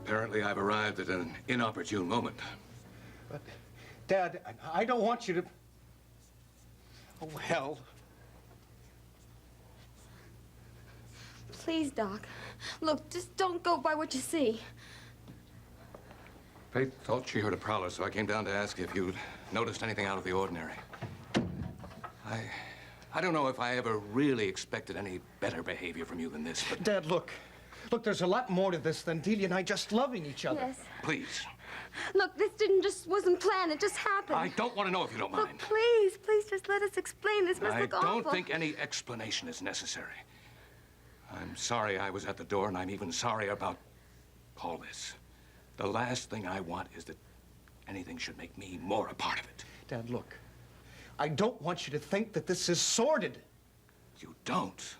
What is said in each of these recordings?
Apparently, I've arrived at an inopportune moment. But, Dad, I don't want you to... Oh, hell. Please, Doc. Look, just don't go by what you see. Faith thought she heard a prowler, so I came down to ask if you'd noticed anything out of the ordinary. I don't know if I ever really expected any better behavior from you than this, but... Dad, look. Look, there's a lot more to this than Delia and I just loving each other. Yes. Please. Look, this wasn't planned. It just happened. I don't want to know if you don't mind. Look, please just let us explain. This must look awful. I don't think any explanation is necessary. I'm sorry I was at the door, and I'm even sorry about all this. The last thing I want is that anything should make me more a part of it. Dad, look. I don't want you to think that this is sordid. You don't?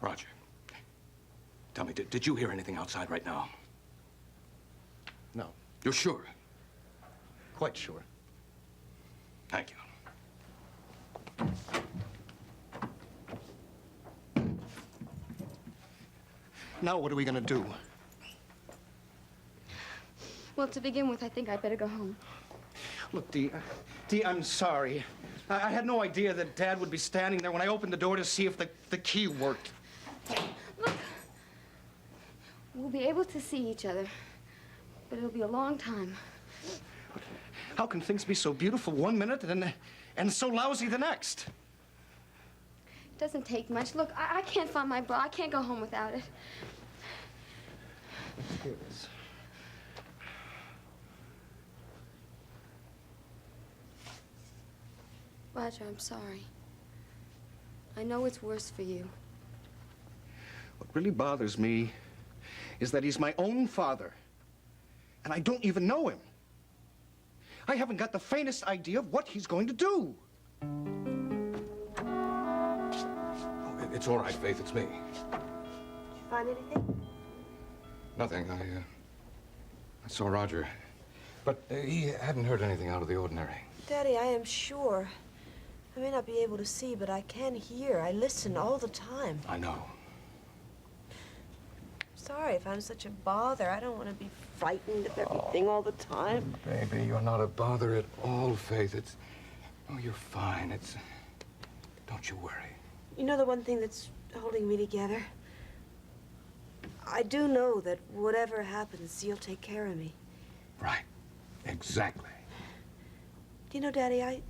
Roger, tell me, did you hear anything outside right now? No. You're sure? Quite sure. Thank you. Now what are we gonna do? Well, to begin with, I think I'd better go home. Look, Dee, I'm sorry. I had no idea that Dad would be standing there when I opened the door to see if the key worked. Look, we'll be able to see each other, but it'll be a long time. How can things be so beautiful one minute and so lousy the next? It doesn't take much. Look, I can't find my bra. I can't go home without it. Here it is. Roger, I'm sorry. I know it's worse for you. What really bothers me is that he's my own father, and I don't even know him. I haven't got the faintest idea of what he's going to do. Oh, it's all right, Faith. It's me. Did you find anything? Nothing. I saw Roger. But he hadn't heard anything out of the ordinary. Daddy, I am sure. I may not be able to see, but I can hear. I listen all the time. I know. Sorry if I'm such a bother. I don't want to be frightened of everything all the time. Baby, you're not a bother at all, Faith. It's... Oh, you're fine. It's... Don't you worry. You know the one thing that's holding me together? I do know that whatever happens, you'll take care of me. Right. Exactly. Do you know, Daddy,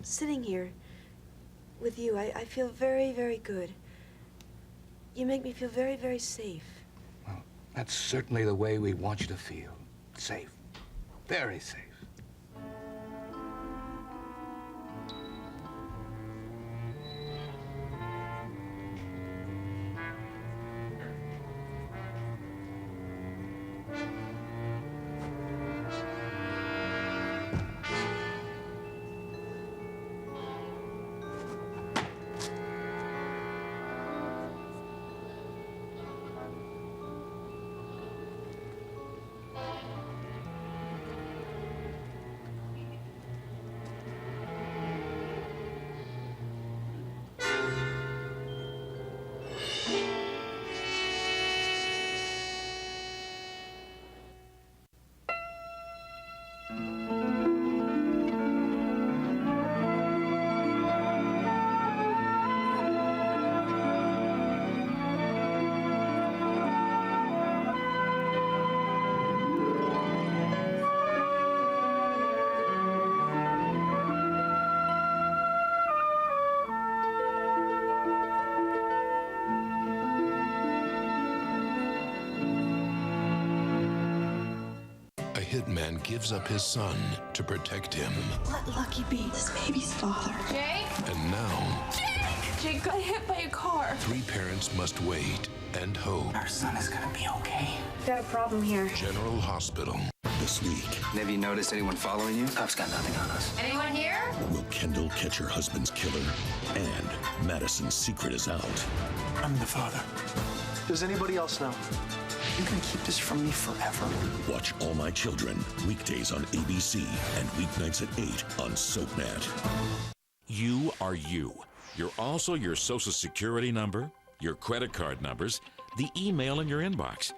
sitting here with you, I feel very, very good. You make me feel very, very safe. Well, that's certainly the way we want you to feel. Safe. Very safe. Hitman gives up his son to protect him. Let Lucky be this baby's father. Jake? And now... Jake got hit by a car. Three parents must wait and hope. Our son is gonna be okay. Got a problem here. General Hospital. This week, Have you noticed anyone following you? Puff's got nothing on us. Anyone here? will Kendall catch her husband's killer? And Madison's secret is out. I'm the father. Does anybody else know? You can keep this from me forever. Watch All My Children, weekdays on ABC and weeknights at 8 on SoapNet. You are you. You're also your Social Security number, your credit card numbers, the email in your inbox,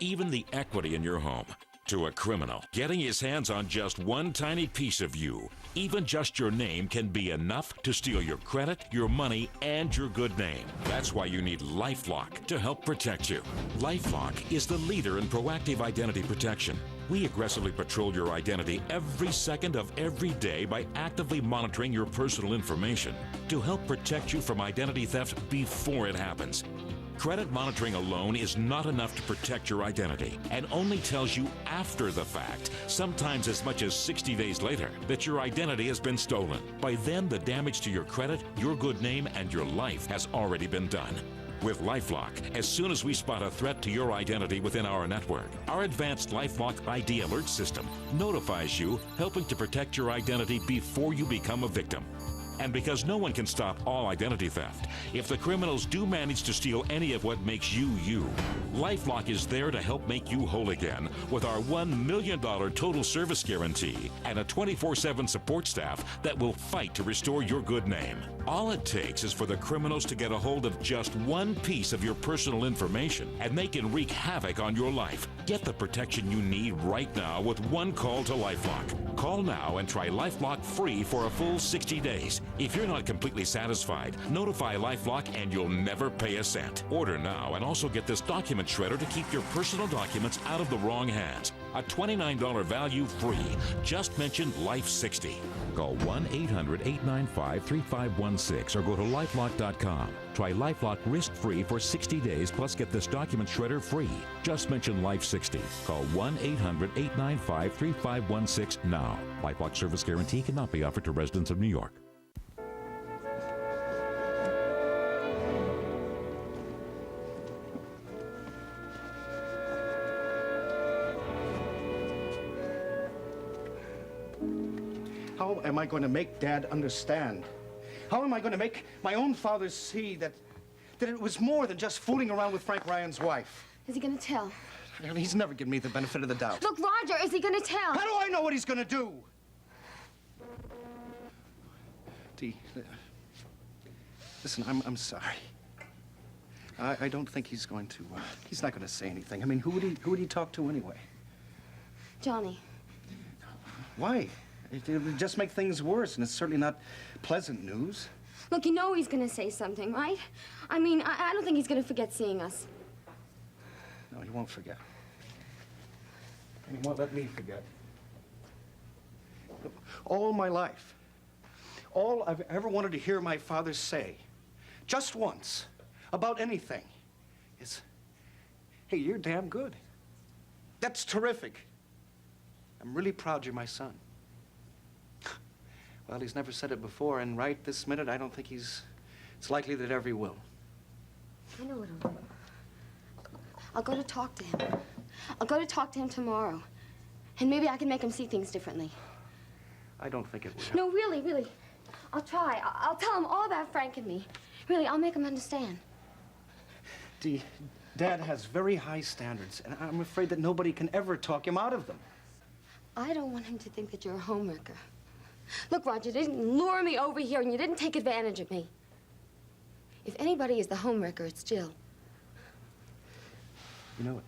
even the equity in your home. To a criminal, getting his hands on just one tiny piece of you, even just your name, can be enough to steal your credit, your money, and your good name. That's why you need LifeLock to help protect you. LifeLock is the leader in proactive identity protection. We aggressively patrol your identity every second of every day by actively monitoring your personal information to help protect you from identity theft before it happens. Credit monitoring alone is not enough to protect your identity and only tells you after the fact, sometimes as much as 60 days later, that your identity has been stolen. By then, the damage to your credit, your good name, and your life has already been done. With LifeLock, as soon as we spot a threat to your identity within our network, our advanced LifeLock ID alert system notifies you, helping to protect your identity before you become a victim. And because no one can stop all identity theft, if the criminals do manage to steal any of what makes you, you, LifeLock is there to help make you whole again with our $1 million total service guarantee and a 24/7 support staff that will fight to restore your good name. All it takes is for the criminals to get a hold of just one piece of your personal information, and they can wreak havoc on your life. Get the protection you need right now with one call to LifeLock. Call now and try LifeLock free for a full 60 days. If you're not completely satisfied, notify LifeLock and you'll never pay a cent. Order now and also get this document shredder to keep your personal documents out of the wrong hands. A $29 value free. Just mention Life60. Call 1-800-895-3516 or go to lifelock.com. Try LifeLock risk-free for 60 days, plus get this document shredder free. Just mention Life60. Call 1-800-895-3516 now. LifeLock service guarantee cannot be offered to residents of New York. How am I going to make Dad understand? How am I going to make my own father see that it was more than just fooling around with Frank Ryan's wife? Is he gonna tell? He's never given me the benefit of the doubt. Look, Roger, is he gonna tell? How do I know what he's going to do? Dee, listen, I'm sorry. I don't think he's going to, he's not going to say anything. I mean, who would he talk to anyway? Johnny. Why? It would just make things worse, and it's certainly not pleasant news. Look, you know he's gonna say something, right? I mean, I don't think he's gonna forget seeing us. No, he won't forget. And he won't let me forget. All my life, all I've ever wanted to hear my father say, just once, about anything, is, hey, you're damn good. That's terrific. I'm really proud you're my son. Well, he's never said it before, and right this minute, I don't think it's likely that ever he will. I know what I'll do. I'll go to talk to him. I'll go to talk to him tomorrow. And maybe I can make him see things differently. I don't think it will. No, really, really. I'll try. I'll tell him all about Frank and me. Really, I'll make him understand. Dee, Dad has very high standards, and I'm afraid that nobody can ever talk him out of them. I don't want him to think that you're a homewrecker. Look, Roger, you didn't lure me over here and you didn't take advantage of me. If anybody is the homewrecker, it's Jill. You know,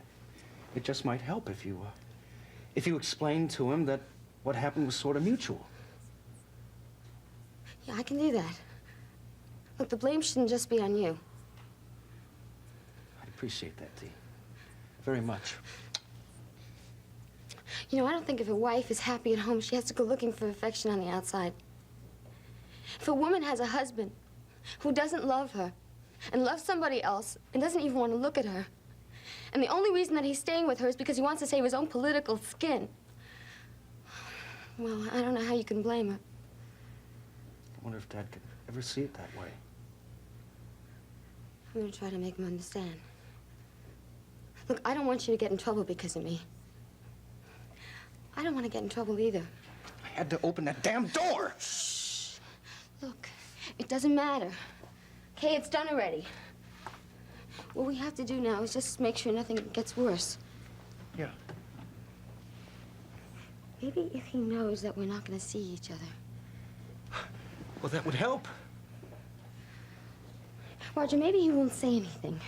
it just might help if you explain to him that what happened was sort of mutual. Yeah, I can do that. Look, the blame shouldn't just be on you. I appreciate that, Dee. Very much. You know, I don't think if a wife is happy at home, she has to go looking for affection on the outside. If a woman has a husband who doesn't love her and loves somebody else and doesn't even want to look at her, and the only reason that he's staying with her is because he wants to save his own political skin, well, I don't know how you can blame her. I wonder if Dad could ever see it that way. I'm going to try to make him understand. Look, I don't want you to get in trouble because of me. I don't want to get in trouble either. I had to open that damn door! Shh. Look, it doesn't matter. Okay, it's done already. What we have to do now is just make sure nothing gets worse. Yeah. Maybe if he knows that we're not going to see each other. Well, that would help. Roger, maybe he won't say anything.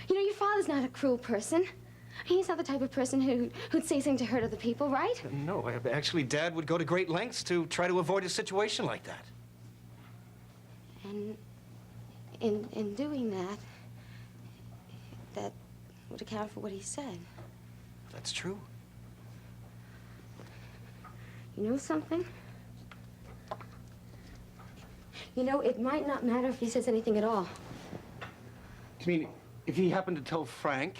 You know, your father's not a cruel person. He's not the type of person who'd say something to hurt other people, right? No, actually, Dad would go to great lengths to try to avoid a situation like that. And in doing that, that would account for what he said. That's true. You know something? You know, it might not matter if he says anything at all. You mean, if he happened to tell Frank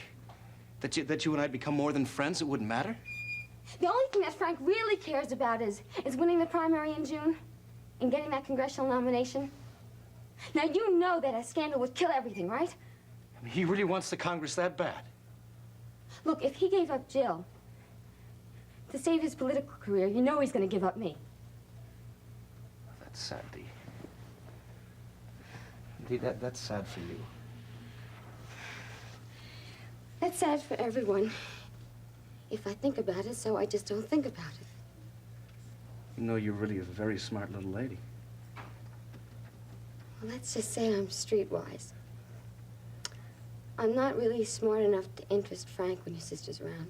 that you and I'd become more than friends, it wouldn't matter? The only thing that Frank really cares about is winning the primary in June and getting that congressional nomination. Now, you know that a scandal would kill everything, right? I mean, he really wants the Congress that bad. Look, if he gave up Jill to save his political career, you know he's going to give up me. That's sad, Dee. Dee, that's sad for you. That's sad for everyone. If I think about it, so I just don't think about it. You know, you're really a very smart little lady. Well, let's just say I'm streetwise. I'm not really smart enough to interest Frank when your sister's around.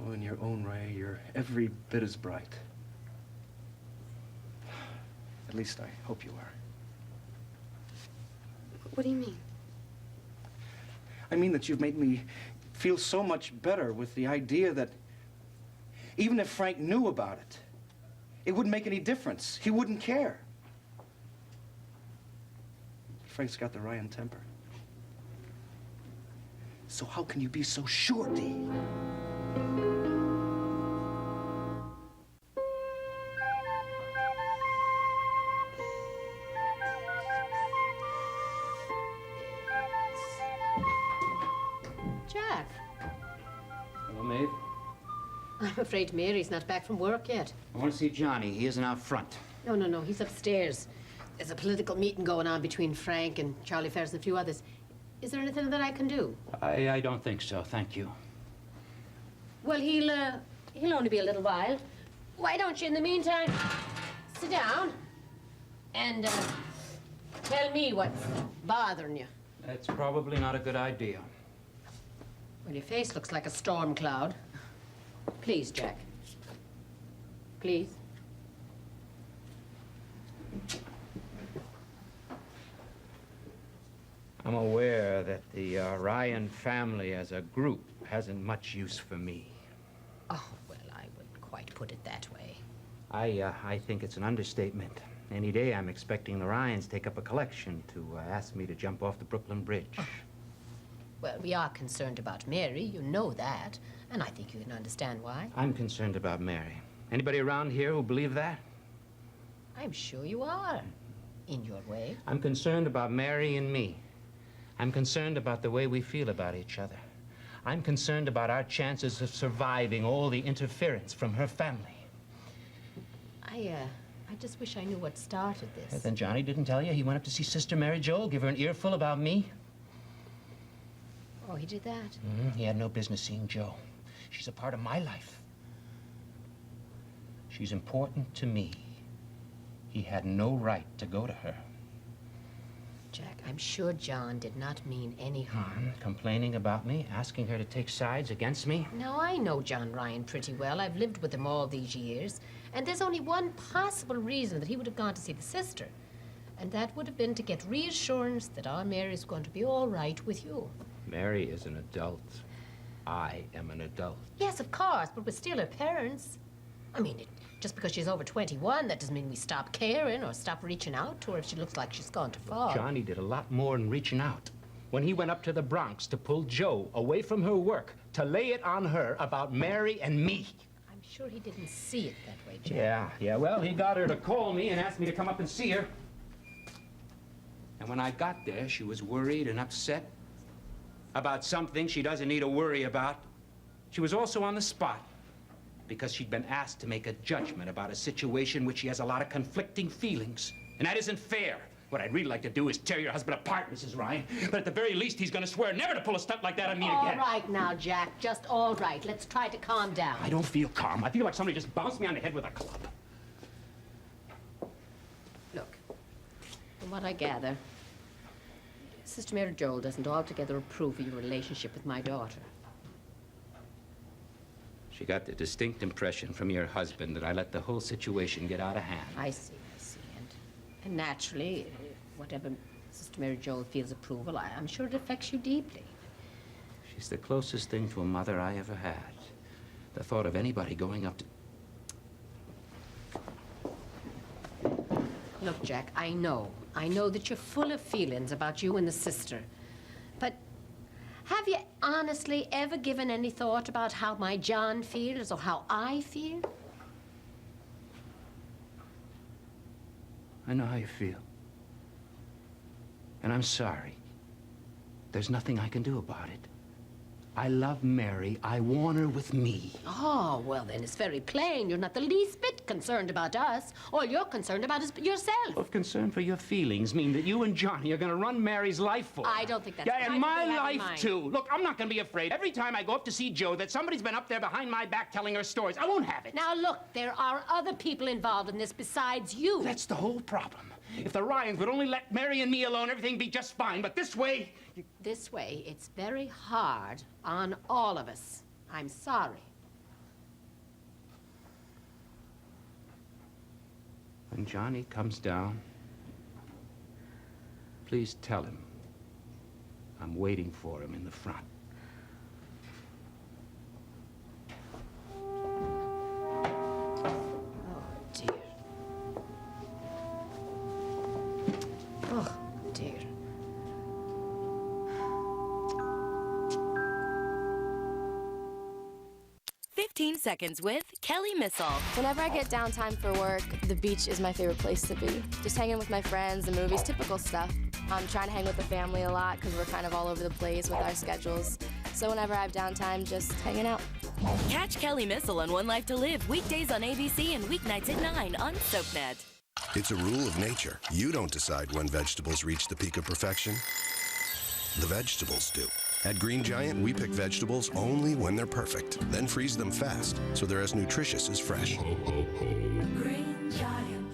Oh, in your own way, you're every bit as bright. At least I hope you are. What do you mean? I mean that you've made me feel so much better with the idea that even if Frank knew about it, it wouldn't make any difference. He wouldn't care. Frank's got the Ryan temper. So how can you be so sure, Dee? Jack, Hello, Maeve. I'm afraid Mary's not back from work yet. I want to see Johnny. He isn't out front. No, he's upstairs. There's a political meeting going on between Frank and Charlie Ferris and a few others. Is there anything that I can do? I don't think so, thank you. Well, he'll only be a little while. Why don't you, in the meantime, sit down and tell me what's bothering you? That's probably not a good idea. Well, your face looks like a storm cloud. Please, Jack. Please. I'm aware that the Ryan family as a group hasn't much use for me. Oh, well, I wouldn't quite put it that way. I think it's an understatement. Any day I'm expecting the Ryans take up a collection to ask me to jump off the Brooklyn Bridge. Oh. Well, we are concerned about Mary, you know that, and I think you can understand why. I'm concerned about Mary. Anybody around here who believe that? I'm sure you are, in your way. I'm concerned about Mary and me. I'm concerned about the way we feel about each other. I'm concerned about our chances of surviving all the interference from her family. I just wish I knew what started this. Then Johnny didn't tell you he went up to see Sister Mary Joel, give her an earful about me? Oh, he did that? He had no business seeing Jo. She's a part of my life. She's important to me. He had no right to go to her. Jack, I'm sure John did not mean any harm. Complaining about me, asking her to take sides against me? Now, I know John Ryan pretty well. I've lived with him all these years. And there's only one possible reason that he would have gone to see the sister. And that would have been to get reassurance that our Mary's going to be all right with you. Mary is an adult. I am an adult. Yes, of course, but we're still her parents. I mean, just because she's over 21, that doesn't mean we stop caring or stop reaching out to her if she looks like she's gone too far. Johnny did a lot more than reaching out. When he went up to the Bronx to pull Jo away from her work, to lay it on her about Mary and me. I'm sure he didn't see it that way, Jack. Yeah, well, he got her to call me and asked me to come up and see her. And when I got there, she was worried and upset about something she doesn't need to worry about. She was also on the spot because she'd been asked to make a judgment about a situation which she has a lot of conflicting feelings. And that isn't fair. What I'd really like to do is tear your husband apart, Mrs. Ryan. But at the very least, he's going to swear never to pull a stunt like that on me again. All right now, Jack. Just all right. Let's try to calm down. I don't feel calm. I feel like somebody just bounced me on the head with a club. Look, from what I gather, Sister Mary Joel doesn't altogether approve of your relationship with my daughter. She got the distinct impression from your husband that I let the whole situation get out of hand. I see. And naturally, whatever Sister Mary Joel feels approval, I'm sure it affects you deeply. She's the closest thing to a mother I ever had. The thought of anybody going up to... Look, Jack, I know that you're full of feelings about you and the sister. But have you honestly ever given any thought about how my John feels or how I feel? I know how you feel. And I'm sorry. There's nothing I can do about it. I love Mary. I want her with me. Oh, well, then it's very plain. You're not the least bit concerned about us. All you're concerned about is yourself. Of concern for your feelings mean that you and Johnny are going to run Mary's life for her. I don't think that's Yeah, and I my think they have in life, mind. too. Look, I'm not going to be afraid. Every time I go up to see Joe that somebody's been up there behind my back telling her stories. I won't have it. Now, look, there are other people involved in this besides you. That's the whole problem. If the Ryans would only let Mary and me alone, everything'd be just fine. But this way... This way, it's very hard on all of us. I'm sorry. When Johnny comes down, please tell him I'm waiting for him in the front. Oh, dear. Seconds with Kelly Missile. Whenever I get downtime for work, the beach is my favorite place to be. Just hanging with my friends, the movies, typical stuff. I'm trying to hang with the family a lot because we're kind of all over the place with our schedules. So whenever I have downtime, just hanging out. Catch Kelly Missile on One Life to Live weekdays on ABC and weeknights at 9 on SoapNet. It's a rule of nature. You don't decide when vegetables reach the peak of perfection. The vegetables do. At Green Giant, we pick vegetables only when they're perfect, then freeze them fast so they're as nutritious as fresh. Green Giant.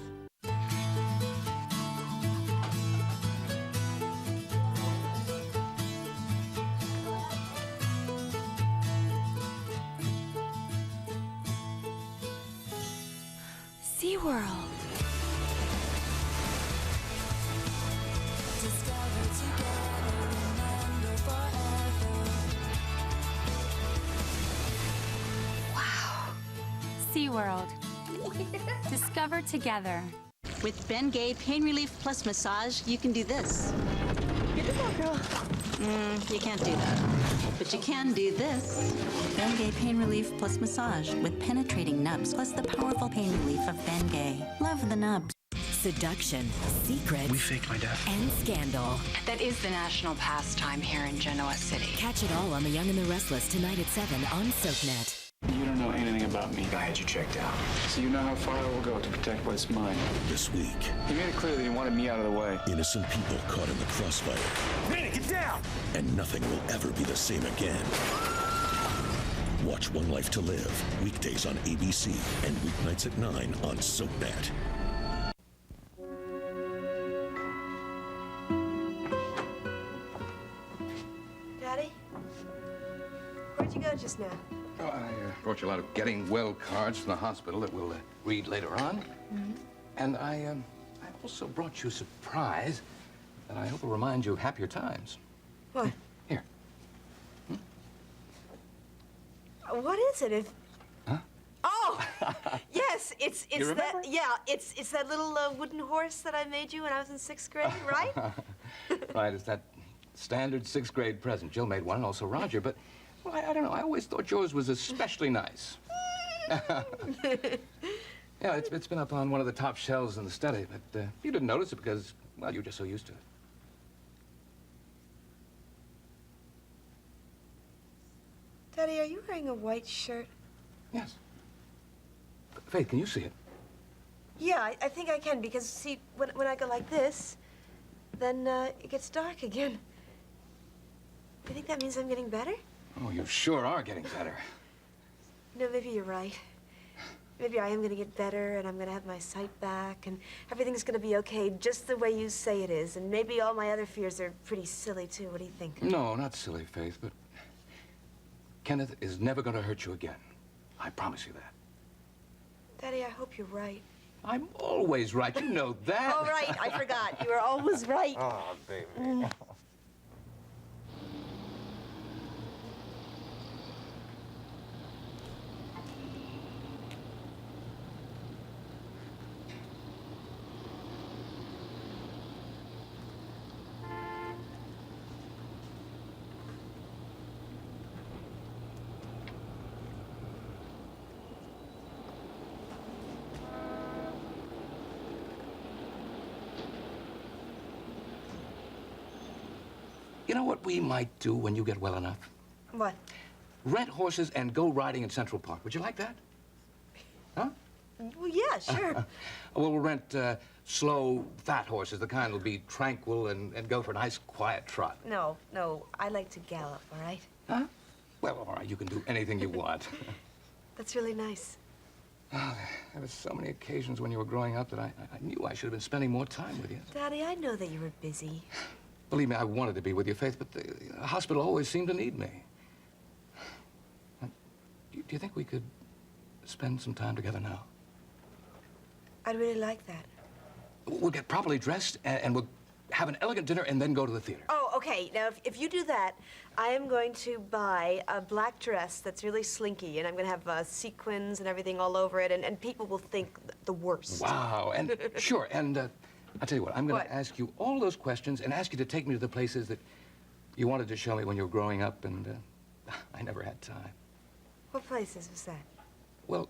SeaWorld. SeaWorld. Discover together. With Bengay Pain Relief Plus Massage, you can do this. Good girl. You can't do that. But you can do this. Bengay Pain Relief Plus Massage with penetrating nubs plus the powerful pain relief of Bengay. Love the nubs. Seduction, secrets, We faked my death. and scandal. That is the national pastime here in Genoa City. Catch it all on The Young and the Restless tonight at 7 on SoapNet. You don't know anything about me. I had you checked out. So you know how far I will go to protect what's mine. This week, He made it clear that he wanted me out of the way. innocent people caught in the crossfire. Manny, get down! And nothing will ever be the same again. Watch One Life to Live, weekdays on ABC and weeknights at 9 on SoapNet. Daddy? Where'd you go just now? Oh, I brought you a lot of getting well cards from the hospital that we'll read later on. Mm-hmm. And I also brought you a surprise that I hope will remind you of happier times. What? Here. What is it? Huh? Oh! Yes, it's You that. remember? Yeah, it's that little wooden horse that I made you when I was in 6th grade, right? Right, it's that standard 6th grade present. Jill made one, and also Roger, but, well, I don't know. I always thought yours was especially nice. Yeah, it's been up on one of the top shelves in the study, but you didn't notice it because, well, you're just so used to it. Daddy, are you wearing a white shirt? Yes. Faith, can you see it? Yeah, I think I can because, see, when I go like this, then it gets dark again. Do you think that means I'm getting better? Oh, you sure are getting better. No, maybe you're right. Maybe I am going to get better, and I'm going to have my sight back, and everything's going to be okay just the way you say it is. And maybe all my other fears are pretty silly, too. What do you think? No, not silly, Faith, but Kenneth is never going to hurt you again. I promise you that. Daddy, I hope you're right. I'm always right. You know that. Oh, right. I forgot. You were always right. Oh, baby. You know what we might do when you get well enough? What? Rent horses and go riding in Central Park. Would you like that? Huh? Well, yeah, sure. Well, we'll rent slow, fat horses, the kind that'll be tranquil and go for a nice, quiet trot. No, I like to gallop, all right? Huh? Well, all right, you can do anything you want. That's really nice. Oh, there were so many occasions when you were growing up that I knew I should have been spending more time with you. Daddy, I know that you were busy. Believe me, I wanted to be with you, Faith, but the hospital always seemed to need me. Do you think we could spend some time together now? I'd really like that. We'll get properly dressed, and we'll have an elegant dinner, and then go to the theater. Oh, okay. Now, if you do that, I am going to buy a black dress that's really slinky, and I'm going to have sequins and everything all over it, and people will think the worst. Wow, and sure, and I'll tell you what, I'm going to ask you all those questions and ask you to take me to the places that you wanted to show me when you were growing up, and I never had time. What places was that? Well,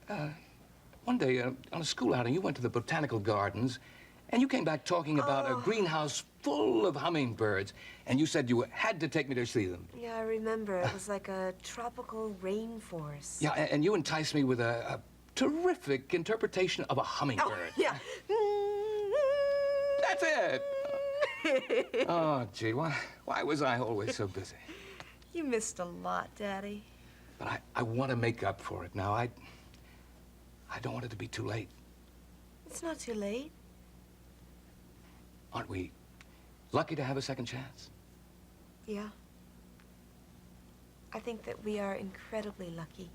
one day on a school outing, you went to the botanical gardens, and you came back talking about a greenhouse full of hummingbirds, and you said you had to take me to see them. Yeah, I remember. It was like a tropical rainforest. Yeah, and you enticed me with a terrific interpretation of a hummingbird. Oh, yeah. That's it. Oh, gee, why was I always so busy? You missed a lot, Daddy. But I want to make up for it now. I don't want it to be too late. It's not too late. Aren't we lucky to have a second chance? Yeah. I think that we are incredibly lucky.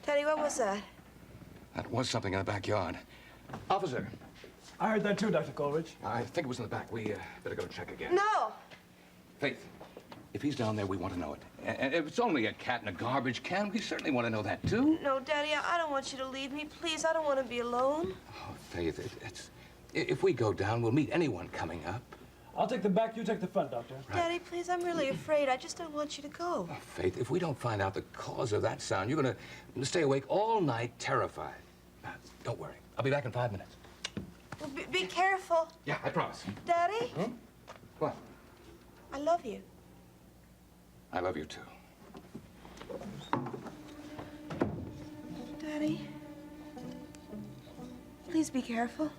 Daddy, what was that? That was something in the backyard. Officer. I heard that too, Dr. Coleridge. I think it was in the back. We better go check again. No! Faith, if he's down there, we want to know it. And if it's only a cat in a garbage can, we certainly want to know that, too. No, Daddy, I don't want you to leave me. Please, I don't want to be alone. Oh, Faith, if we go down, we'll meet anyone coming up. I'll take the back, you take the front, Doctor. Right. Daddy, please, I'm really afraid. I just don't want you to go. Oh, Faith, if we don't find out the cause of that sound, you're going to stay awake all night terrified. Now, don't worry. I'll be back in 5 minutes. Well, be careful. Yeah, I promise. Daddy? Hmm? What? I love you. I love you, too. Daddy, please be careful.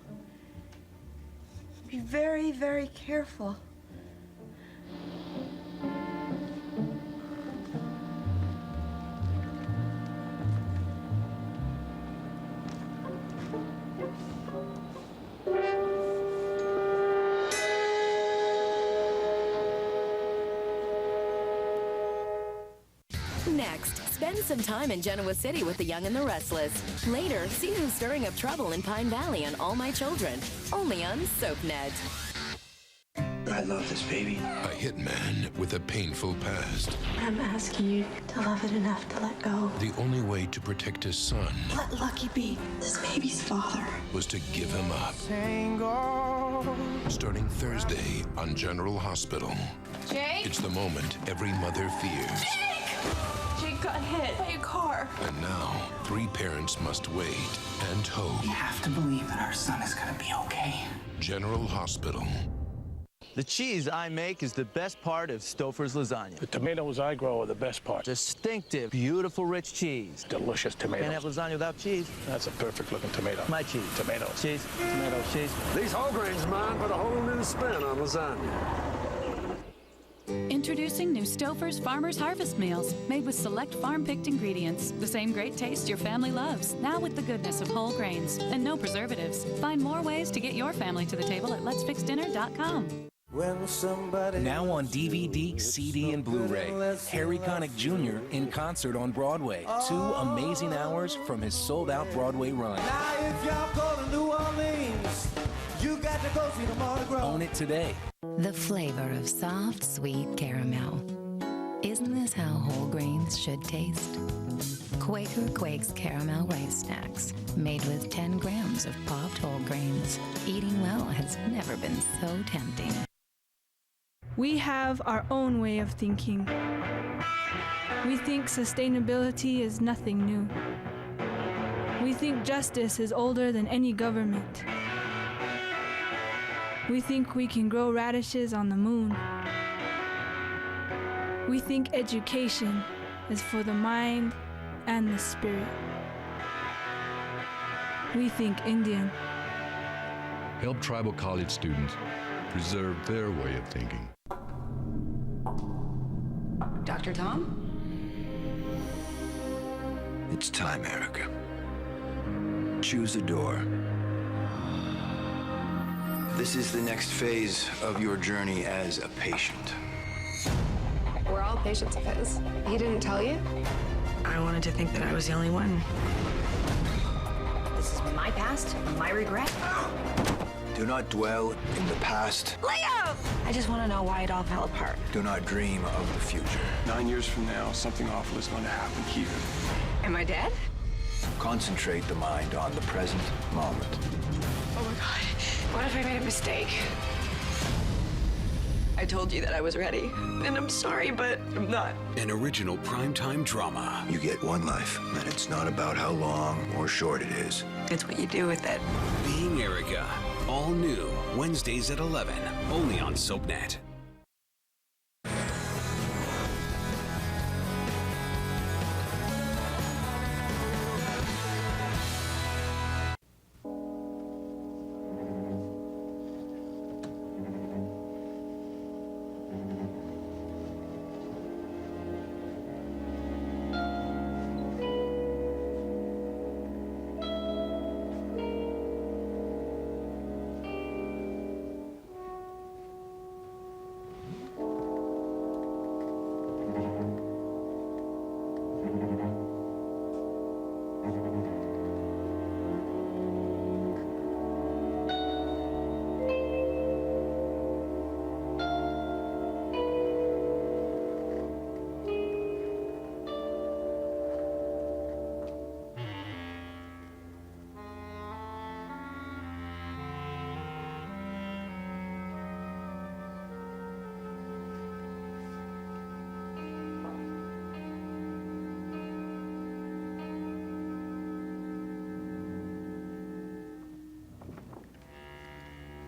Be very, very careful. Next, spend some time in Genoa City with the Young and the Restless. Later, see who's stirring up trouble in Pine Valley on All My Children, only on SoapNet. I love this baby. A hitman with a painful past. I'm asking you to love it enough to let go. The only way to protect his son Let Lucky be this baby's father. was to give him up. Starting Thursday on General Hospital. Jake? It's the moment every mother fears. Jake got hit by a car. And now, 3 parents must wait and hope. We have to believe that our son is gonna be okay. General Hospital. The cheese I make is the best part of Stouffer's lasagna. The tomatoes I grow are the best part. Distinctive, beautiful, rich cheese. Delicious tomatoes. Can't have lasagna without cheese. That's a perfect looking tomato. My cheese. Tomatoes. Cheese. Tomato. Cheese. These whole grains, man, put a whole new spin on lasagna. Introducing new Stouffer's Farmer's Harvest Meals, made with select farm-picked ingredients. The same great taste your family loves, now with the goodness of whole grains and no preservatives. Find more ways to get your family to the table at letsfixdinner.com. Now on DVD, CD, and Blu-ray, Harry Connick Jr. in concert on Broadway. 2 amazing hours from his sold-out Broadway run. Now if y'all go to New Orleans, you got to go see the Mardi Gras. Own it today. The flavor of soft, sweet caramel. Isn't this how whole grains should taste? Quaker Quakes Caramel Rice Snacks, made with 10 grams of popped whole grains. Eating well has never been so tempting. We have our own way of thinking. We think sustainability is nothing new. We think justice is older than any government. We think we can grow radishes on the moon. We think education is for the mind and the spirit. We think Indian. Help tribal college students preserve their way of thinking. Dr. Tom? It's time, Erica. Choose a door. This is the next phase of your journey as a patient. We're all patients of his. He didn't tell you? I wanted to think that I was the only one. This is my past, my regret. Do not dwell in the past. Leo! I just want to know why it all fell apart. Do not dream of the future. 9 years from now, something awful is going to happen here. Am I dead? Concentrate the mind on the present moment. Oh my God. What if I made a mistake? I told you that I was ready, and I'm sorry, but I'm not. An original primetime drama. You get one life, and it's not about how long or short it is. It's what you do with it. Being Erica. All new, Wednesdays at 11, only on SoapNet.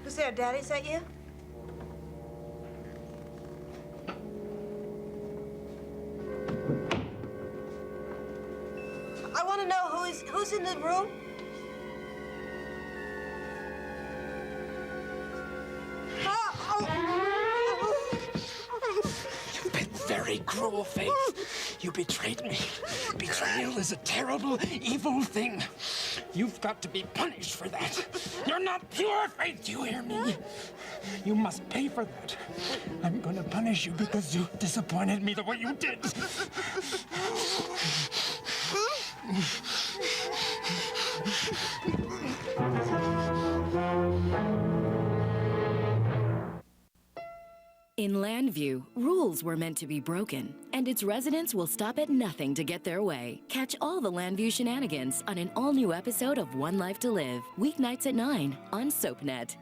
Who's there, Daddy? Is that you? I want to know who's in the room. You've been very cruel, Faith. You betrayed me. Betrayal is a terrible, evil thing. You've got to be punished for that. You're not pure, Faith. Do you hear me? You must pay for that. I'm gonna punish you because you disappointed me the way you did. In Landview, rules were meant to be broken, and its residents will stop at nothing to get their way. Catch all the Landview shenanigans on an all-new episode of One Life to Live, weeknights at 9 on SoapNet.